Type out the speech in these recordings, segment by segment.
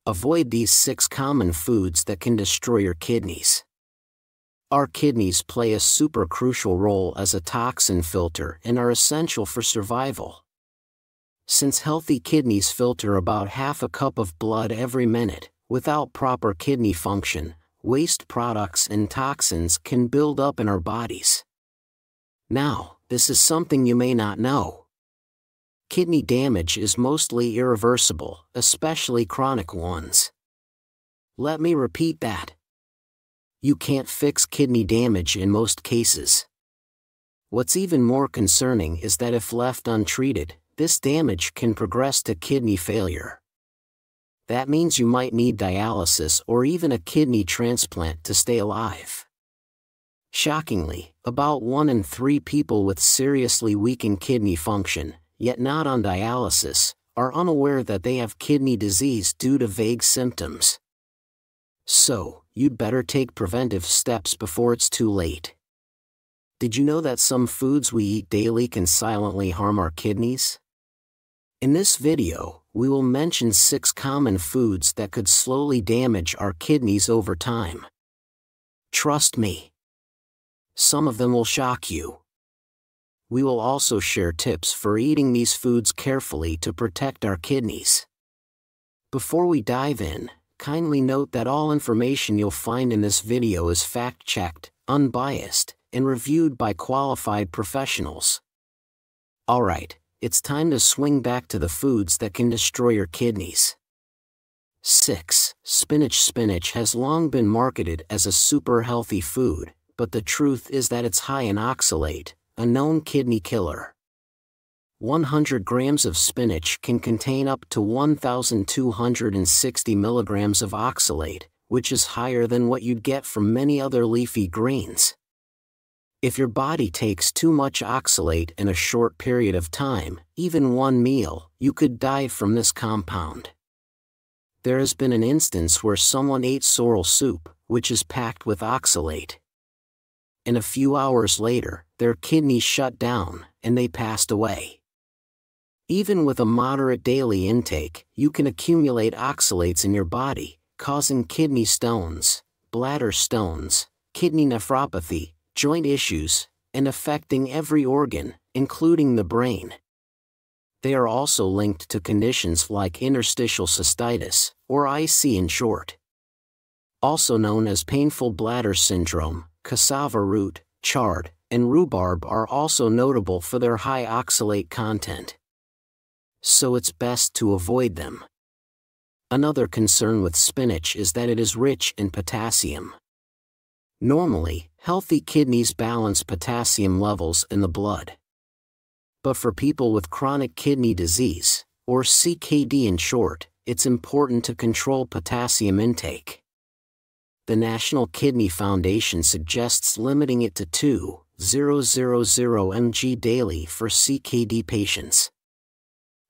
Avoid these 6 common foods that can destroy your kidneys. Our kidneys play a super crucial role as a toxin filter and are essential for survival. Since healthy kidneys filter about half a cup of blood every minute, without proper kidney function, waste products and toxins can build up in our bodies. Now, this is something you may not know. Kidney damage is mostly irreversible, especially chronic ones. Let me repeat that. You can't fix kidney damage in most cases. What's even more concerning is that if left untreated, this damage can progress to kidney failure. That means you might need dialysis or even a kidney transplant to stay alive. Shockingly, about 1 in 3 people with seriously weakened kidney function, yet not on dialysis, are unaware that they have kidney disease due to vague symptoms. So, you'd better take preventive steps before it's too late. Did you know that some foods we eat daily can silently harm our kidneys? In this video, we will mention 6 common foods that could slowly damage our kidneys over time. Trust me. Some of them will shock you. We will also share tips for eating these foods carefully to protect our kidneys. Before we dive in, kindly note that all information you'll find in this video is fact-checked, unbiased, and reviewed by qualified professionals. Alright, it's time to swing back to the foods that can destroy your kidneys. 6. Spinach. Spinach has long been marketed as a super healthy food, but the truth is that it's high in oxalate, a known kidney killer. 100 grams of spinach can contain up to 1,260 milligrams of oxalate, which is higher than what you'd get from many other leafy greens. If your body takes too much oxalate in a short period of time, even one meal, you could die from this compound. There has been an instance where someone ate sorrel soup, which is packed with oxalate. And a few hours later, their kidneys shut down, and they passed away. Even with a moderate daily intake, you can accumulate oxalates in your body, causing kidney stones, bladder stones, kidney nephropathy, joint issues, and affecting every organ, including the brain. They are also linked to conditions like interstitial cystitis, or IC in short. Also known as painful bladder syndrome, cassava root, chard, and rhubarb are also notable for their high oxalate content. So it's best to avoid them. Another concern with spinach is that it is rich in potassium. Normally, healthy kidneys balance potassium levels in the blood. But for people with chronic kidney disease, or CKD in short, it's important to control potassium intake. The National Kidney Foundation suggests limiting it to 2,000 mg daily for CKD patients.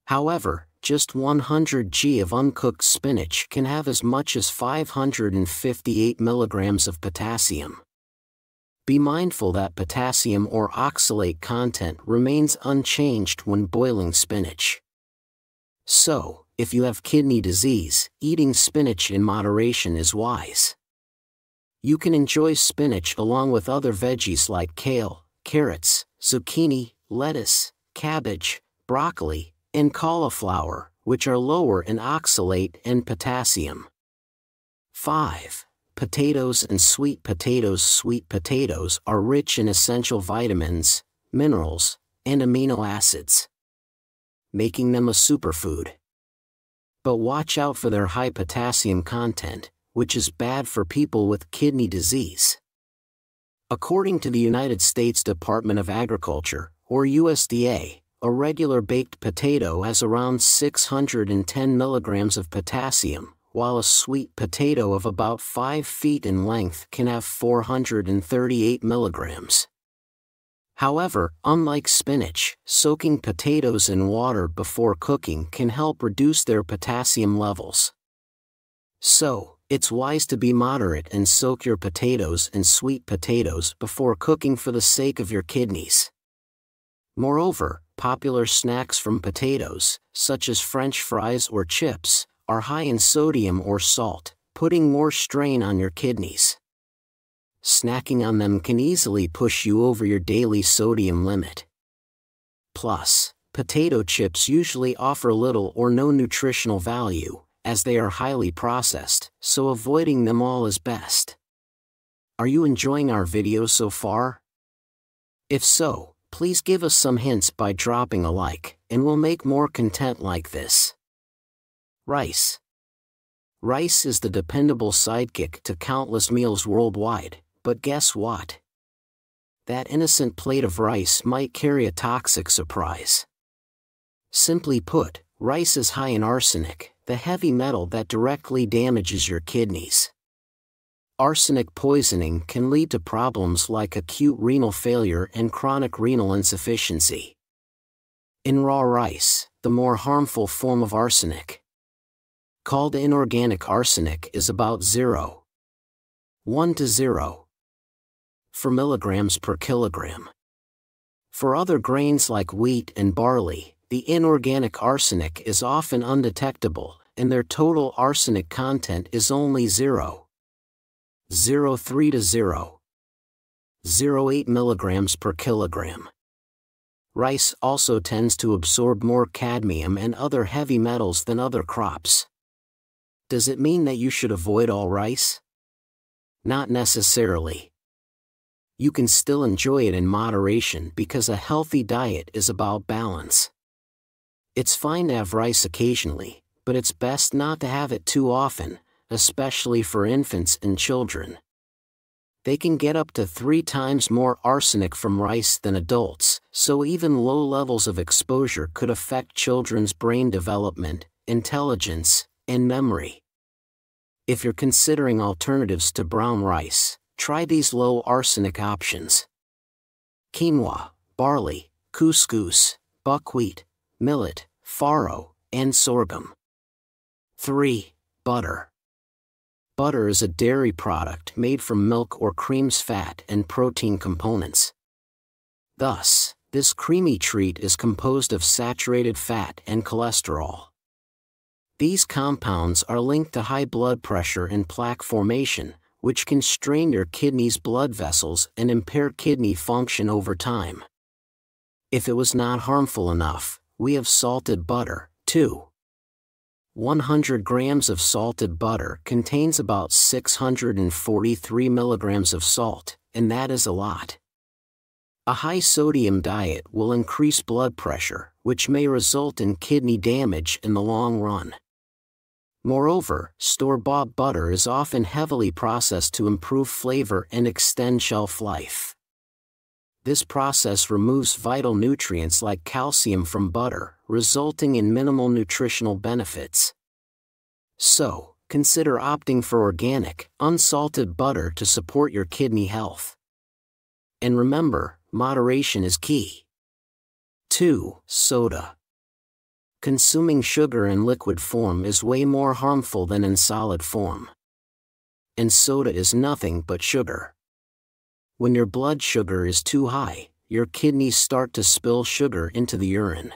However, just 100 g of uncooked spinach can have as much as 558 milligrams of potassium. Be mindful that potassium or oxalate content remains unchanged when boiling spinach. So, if you have kidney disease, eating spinach in moderation is wise. You can enjoy spinach along with other veggies like kale, carrots, zucchini, lettuce, cabbage, broccoli, and cauliflower, which are lower in oxalate and potassium. 5. Potatoes and sweet potatoes. Sweet potatoes are rich in essential vitamins, minerals, and amino acids, making them a superfood. But watch out for their high potassium content, which is bad for people with kidney disease. According to the United States Department of Agriculture, or USDA, a regular baked potato has around 610 milligrams of potassium, while a sweet potato of about 5 feet in length can have 438 milligrams. However, unlike spinach, soaking potatoes in water before cooking can help reduce their potassium levels. So, it's wise to be moderate and soak your potatoes and sweet potatoes before cooking for the sake of your kidneys. Moreover, popular snacks from potatoes, such as French fries or chips, are high in sodium or salt, putting more strain on your kidneys. Snacking on them can easily push you over your daily sodium limit. Plus, potato chips usually offer little or no nutritional value, as they are highly processed, so avoiding them all is best. Are you enjoying our video so far? If so, please give us some hints by dropping a like, and we'll make more content like this. Rice. Rice is the dependable sidekick to countless meals worldwide, but guess what? That innocent plate of rice might carry a toxic surprise. Simply put, rice is high in arsenic, the heavy metal that directly damages your kidneys. Arsenic poisoning can lead to problems like acute renal failure and chronic renal insufficiency. In raw rice, the more harmful form of arsenic, called inorganic arsenic, is about 0.1 to 0.4 milligrams per kilogram. For other grains like wheat and barley, the inorganic arsenic is often undetectable, and their total arsenic content is only 0.03 to 0.08 milligrams per kilogram. Rice also tends to absorb more cadmium and other heavy metals than other crops. Does it mean that you should avoid all rice? Not necessarily. You can still enjoy it in moderation because a healthy diet is about balance. It's fine to have rice occasionally, but it's best not to have it too often, especially for infants and children. They can get up to 3 times more arsenic from rice than adults, so even low levels of exposure could affect children's brain development, intelligence, and memory. If you're considering alternatives to brown rice, try these low arsenic options: quinoa, barley, couscous, buckwheat, millet, farro, and sorghum. 3. Butter. Butter is a dairy product made from milk or cream's fat and protein components. Thus, this creamy treat is composed of saturated fat and cholesterol. These compounds are linked to high blood pressure and plaque formation, which can strain your kidneys' blood vessels and impair kidney function over time. If it was not harmful enough, we have salted butter, too. 100 grams of salted butter contains about 643 milligrams of salt, and that is a lot. A high sodium diet will increase blood pressure, which may result in kidney damage in the long run. Moreover, store-bought butter is often heavily processed to improve flavor and extend shelf life. This process removes vital nutrients like calcium from butter, resulting in minimal nutritional benefits. So, consider opting for organic, unsalted butter to support your kidney health. And remember, moderation is key. 2. Soda. Consuming sugar in liquid form is way more harmful than in solid form. And soda is nothing but sugar. When your blood sugar is too high, your kidneys start to spill sugar into the urine.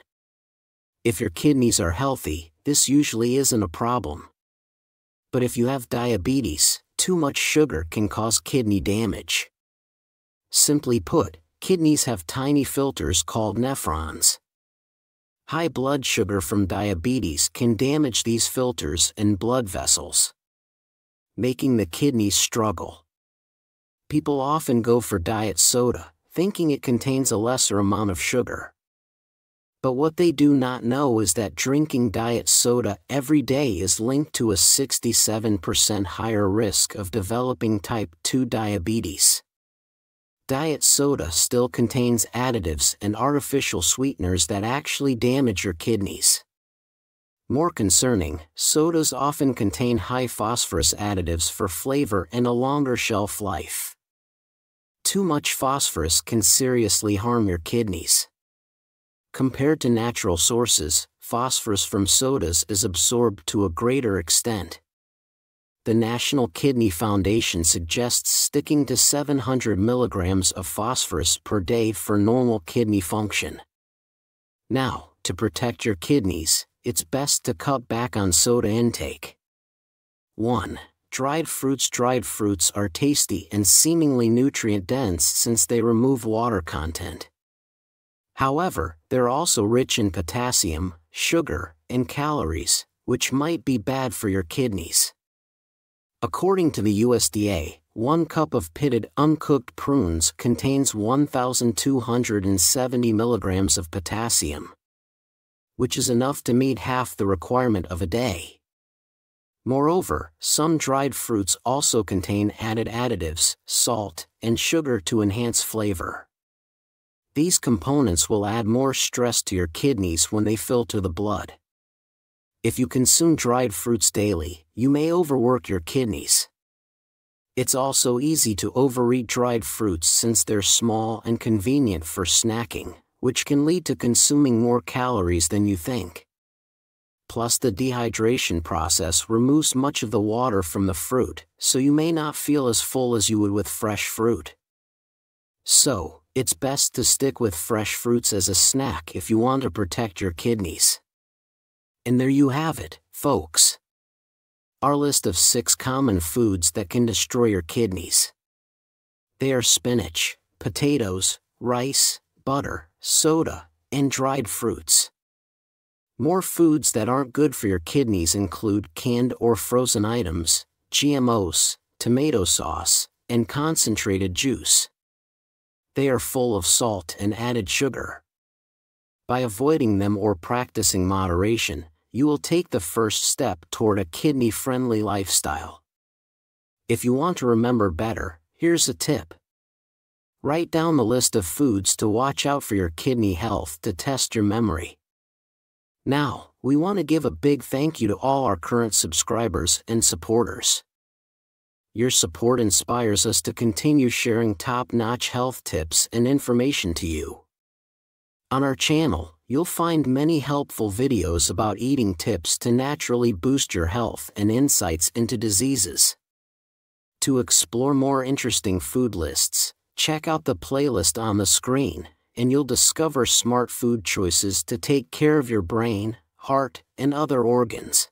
If your kidneys are healthy, this usually isn't a problem. But if you have diabetes, too much sugar can cause kidney damage. Simply put, kidneys have tiny filters called nephrons. High blood sugar from diabetes can damage these filters and blood vessels, making the kidneys struggle. People often go for diet soda, thinking it contains a lesser amount of sugar. But what they do not know is that drinking diet soda every day is linked to a 67% higher risk of developing type 2 diabetes. Diet soda still contains additives and artificial sweeteners that actually damage your kidneys. More concerning, sodas often contain high phosphorus additives for flavor and a longer shelf life. Too much phosphorus can seriously harm your kidneys. Compared to natural sources, phosphorus from sodas is absorbed to a greater extent. The National Kidney Foundation suggests sticking to 700 milligrams of phosphorus per day for normal kidney function. Now, to protect your kidneys, it's best to cut back on soda intake. 1. Dried fruits. Dried fruits are tasty and seemingly nutrient-dense since they remove water content. However, they're also rich in potassium, sugar, and calories, which might be bad for your kidneys. According to the USDA, 1 cup of pitted uncooked prunes contains 1,270 milligrams of potassium, which is enough to meet half the requirement of a day. Moreover, some dried fruits also contain added additives, salt, and sugar to enhance flavor. These components will add more stress to your kidneys when they filter the blood. If you consume dried fruits daily, you may overwork your kidneys. It's also easy to overeat dried fruits since they're small and convenient for snacking, which can lead to consuming more calories than you think. Plus, the dehydration process removes much of the water from the fruit, so you may not feel as full as you would with fresh fruit. So, it's best to stick with fresh fruits as a snack if you want to protect your kidneys. And there you have it, folks. Our list of 6 common foods that can destroy your kidneys. They are spinach, potatoes, rice, butter, soda, and dried fruits. More foods that aren't good for your kidneys include canned or frozen items, GMOs, tomato sauce, and concentrated juice. They are full of salt and added sugar. By avoiding them or practicing moderation, you will take the first step toward a kidney-friendly lifestyle. If you want to remember better, here's a tip. Write down the list of foods to watch out for your kidney health to test your memory. Now, we want to give a big thank you to all our current subscribers and supporters. Your support inspires us to continue sharing top-notch health tips and information to you. On our channel, you'll find many helpful videos about eating tips to naturally boost your health and insights into diseases. To explore more interesting food lists, check out the playlist on the screen, and you'll discover smart food choices to take care of your brain, heart, and other organs.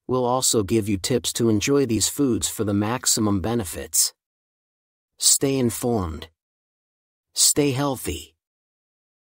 We'll also give you tips to enjoy these foods for the maximum benefits. Stay informed. Stay healthy.